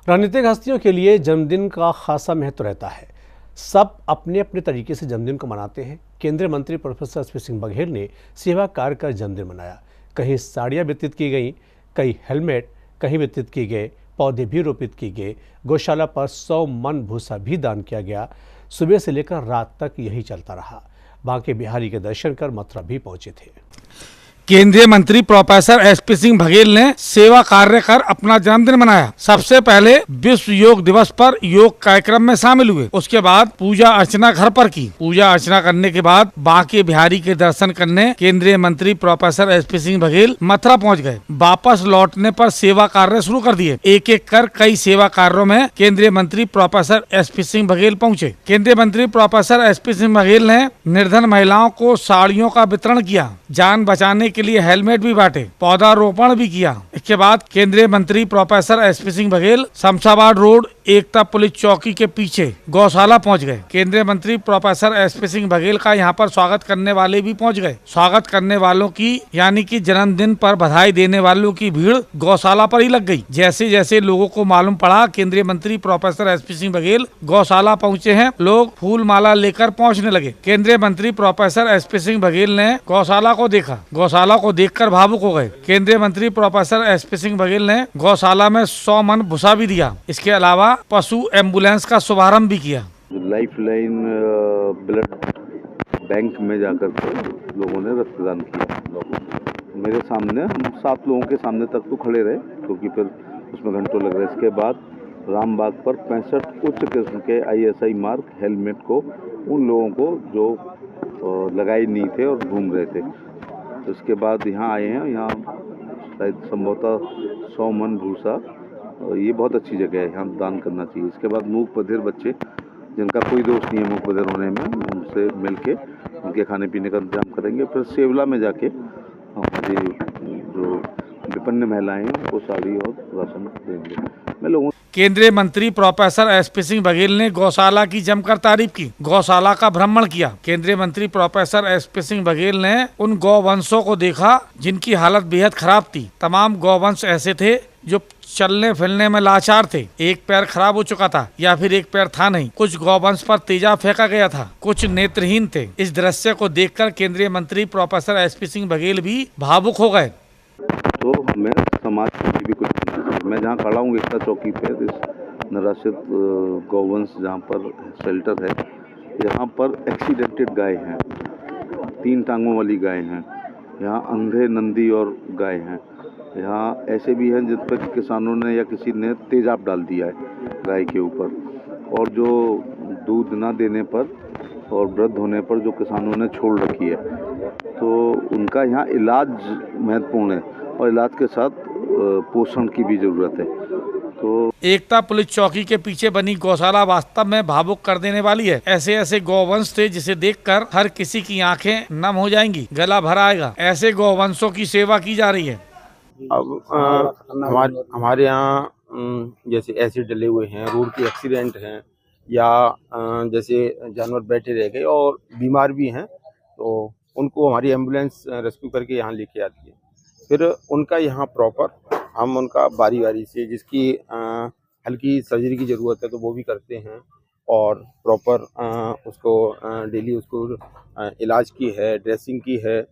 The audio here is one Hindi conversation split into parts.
राजनीतिक हस्तियों के लिए जन्मदिन का खासा महत्व रहता है। सब अपने अपने तरीके से जन्मदिन को मनाते हैं। केंद्रीय मंत्री प्रोफेसर एसपी सिंह बघेल ने सेवा कार्य कर जन्मदिन मनाया। कहीं साड़ियाँ वितरित की गई, कहीं हेलमेट, कहीं वितरित किए गए, पौधे भी रोपित किए गए। गौशाला पर 100 मन भूसा भी दान किया गया। सुबह से लेकर रात तक यही चलता रहा। बांके बिहारी के दर्शन कर मथुरा भी पहुंचे थे। केंद्रीय मंत्री प्रोफेसर एसपी सिंह बघेल ने सेवा कार्य कर अपना जन्मदिन मनाया। सबसे पहले विश्व योग दिवस पर योग कार्यक्रम में शामिल हुए। उसके बाद पूजा अर्चना घर पर की। पूजा अर्चना करने के बाद बांके बिहारी के दर्शन करने केंद्रीय मंत्री प्रोफेसर एसपी सिंह बघेल मथुरा पहुंच गए। वापस लौटने पर सेवा कार्य शुरू कर दिए। एक एक कर कई सेवा कार्यों में केंद्रीय मंत्री प्रोफेसर एसपी सिंह बघेल पहुंचे। केंद्रीय मंत्री प्रोफेसर एसपी सिंह बघेल ने निर्धन महिलाओं को साड़ियों का वितरण किया। जान बचाने के लिए हेलमेट भी बांटे, पौधारोपण भी किया। इसके बाद केंद्रीय मंत्री professor SP Singh Baghel Shamshabad road Ekta police चौकी के पीछे गौशाला पहुंच गए। केंद्रीय मंत्री प्रोफेसर एसपी सिंह बघेल का यहां पर स्वागत करने वाले भी पहुंच गए। स्वागत करने वालों की यानी कि जन्मदिन पर बधाई देने वालों की भीड़ गौशाला पर ही लग गई। जैसे जैसे लोगों को मालूम पड़ा केंद्रीय मंत्री प्रोफेसर एसपी सिंह बघेल गौशाला पहुंचे हैं, लोग फूल माला लेकर पहुंचने लगे। केंद्रीय मंत्री प्रोफेसर एसपी सिंह बघेल ने गौशाला को देखा। गौशाला को देखकर भावुक हो गए। केंद्रीय मंत्री प्रोफेसर एसपी सिंह बघेल ने गौशाला में 100 मन भूसा भी दिया। इसके अलावा पशु एम्बुलेंस का शुभारंभ भी किया। लाइफ लाइन ब्लड बैंक में जाकर के लोगों ने रक्तदान किया। मेरे सामने हम 7 लोगों के सामने तक तो खड़े रहे क्योंकि फिर उसमें घंटों लग रहे। इसके बाद रामबाग पर 65 उच्च किस्म के ISI मार्क हेलमेट को उन लोगों को जो लगाए नहीं थे और घूम रहे थे। उसके बाद यहाँ आए हैं। यहाँ शायद संभवतः 100 मन भूसा, ये बहुत अच्छी जगह है, यहाँ दान करना चाहिए। इसके बाद मूक बधिर बच्चे जिनका कोई दोष नहीं है मूक बधिर होने में, उनसे मिलके उनके खाने पीने का इंतजाम करेंगे। फिर सेवला में जाके हमारी जो विपन्न महिलाएं हैं उनको साड़ी और राशन देंगे। मैं लोगों केंद्रीय मंत्री प्रोफेसर एसपी सिंह बघेल ने गौशाला की जमकर तारीफ की। गौशाला का भ्रमण किया। केंद्रीय मंत्री प्रोफेसर एसपी सिंह बघेल ने उन गौवंशों को देखा जिनकी हालत बेहद खराब थी। तमाम गौवंश ऐसे थे जो चलने फिरने में लाचार थे। एक पैर खराब हो चुका था या फिर एक पैर था नहीं। कुछ गौवंश पर तेजाब फेंका गया था, कुछ नेत्रहीन थे। इस दृश्य को देखकर केंद्रीय मंत्री प्रोफेसर एसपी सिंह बघेल भी भावुक हो गए। तो हमें समाज की भी कुछ, मैं जहाँ खड़ा हूँ एकता चौकी पे, इस निराश्रित गौवंश जहाँ पर शेल्टर है, यहाँ पर एक्सीडेंटेड गाय हैं, 3 टांगों वाली गाय हैं। यहाँ अंधे नंदी और गाय हैं। यहाँ ऐसे भी हैं जिन पर किसानों ने या किसी ने तेजाब डाल दिया है गाय के ऊपर, और जो दूध ना देने पर और वृद्ध होने पर जो किसानों ने छोड़ रखी है, तो उनका यहाँ इलाज महत्वपूर्ण है और इलाज के साथ पोषण की भी जरूरत है। तो एकता पुलिस चौकी के पीछे बनी गौशाला वास्तव में भावुक कर देने वाली है। ऐसे ऐसे गौवंश थे जिसे देखकर हर किसी की आंखें नम हो जाएंगी, गला भर आएगा। ऐसे गौवंशों की सेवा की जा रही है। अब हमारे यहाँ जैसे एसिड डले हुए हैं, रोड के एक्सीडेंट हैं, या जैसे जानवर बैठे रह गए और बीमार भी हैं, तो उनको हमारी एम्बुलेंस रेस्क्यू करके यहाँ लेके आती है। फिर उनका यहाँ प्रॉपर हम उनका बारी बारी से, जिसकी हल्की सर्जरी की ज़रूरत है तो वो भी करते हैं, और प्रॉपर उसको डेली उसको इलाज की है, ड्रेसिंग की है,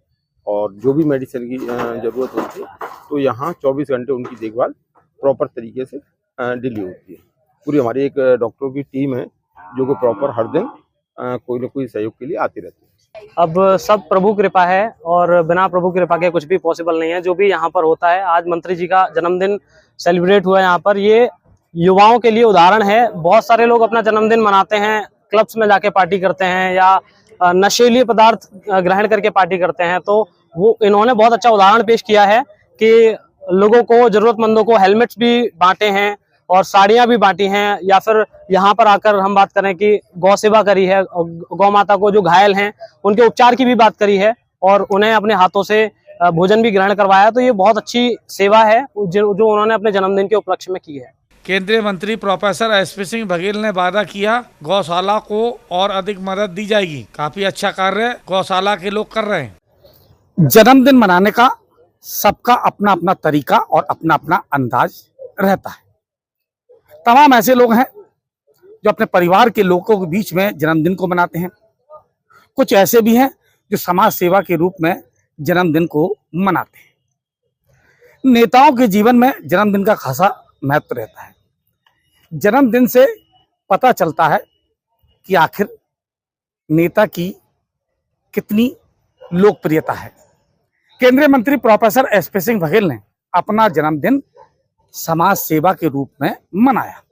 और जो भी मेडिसिन की ज़रूरत होती है तो यहाँ 24 घंटे उनकी देखभाल प्रॉपर तरीके से डेली होती है। पूरी हमारी एक डॉक्टरों की टीम है जो कि प्रॉपर हर दिन कोई ना कोई सहयोग के लिए आती रहती है। अब सब प्रभु कृपा है और बिना प्रभु कृपा के कुछ भी पॉसिबल नहीं है। जो भी यहाँ पर होता है, आज मंत्री जी का जन्मदिन सेलिब्रेट हुआ यहाँ पर, ये युवाओं के लिए उदाहरण है। बहुत सारे लोग अपना जन्मदिन मनाते हैं, क्लब्स में जाके पार्टी करते हैं या नशीली पदार्थ ग्रहण करके पार्टी करते हैं। तो वो इन्होंने बहुत अच्छा उदाहरण पेश किया है कि लोगों को, जरूरतमंदों को हेलमेट्स भी बांटे हैं और साड़ियां भी बांटी हैं, या फिर यहाँ पर आकर हम बात करें कि गौ सेवा करी है, गौ माता को जो घायल हैं उनके उपचार की भी बात करी है और उन्हें अपने हाथों से भोजन भी ग्रहण करवाया। तो ये बहुत अच्छी सेवा है जो उन्होंने अपने जन्मदिन के उपलक्ष्य में की है। केंद्रीय मंत्री प्रोफेसर एसपी सिंह बघेल ने वादा किया गौशाला को और अधिक मदद दी जाएगी। काफी अच्छा कार्य गौशाला के लोग कर रहे हैं। जन्मदिन मनाने का सबका अपना अपना तरीका और अपना अपना अंदाज रहता है। तमाम ऐसे लोग हैं जो अपने परिवार के लोगों के बीच में जन्मदिन को मनाते हैं। कुछ ऐसे भी हैं जो समाज सेवा के रूप में जन्मदिन को मनाते हैं। नेताओं के जीवन में जन्मदिन का खासा महत्व रहता है। जन्मदिन से पता चलता है कि आखिर नेता की कितनी लोकप्रियता है। केंद्रीय मंत्री प्रोफेसर एसपी सिंह बघेल ने अपना जन्मदिन समाज सेवा के रूप में मनाया।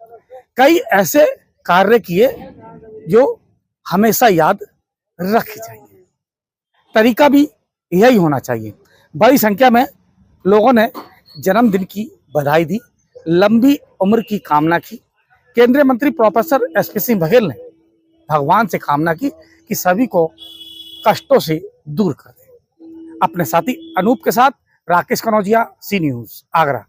कई ऐसे कार्य किए जो हमेशा याद रखे जाएंगे। तरीका भी यही होना चाहिए। बड़ी संख्या में लोगों ने जन्मदिन की बधाई दी, लंबी उम्र की कामना की। केंद्रीय मंत्री प्रोफेसर एसपी सिंह बघेल ने भगवान से कामना की कि सभी को कष्टों से दूर कर दे। अपने साथी अनूप के साथ राकेश कनौजिया, सी न्यूज़, आगरा।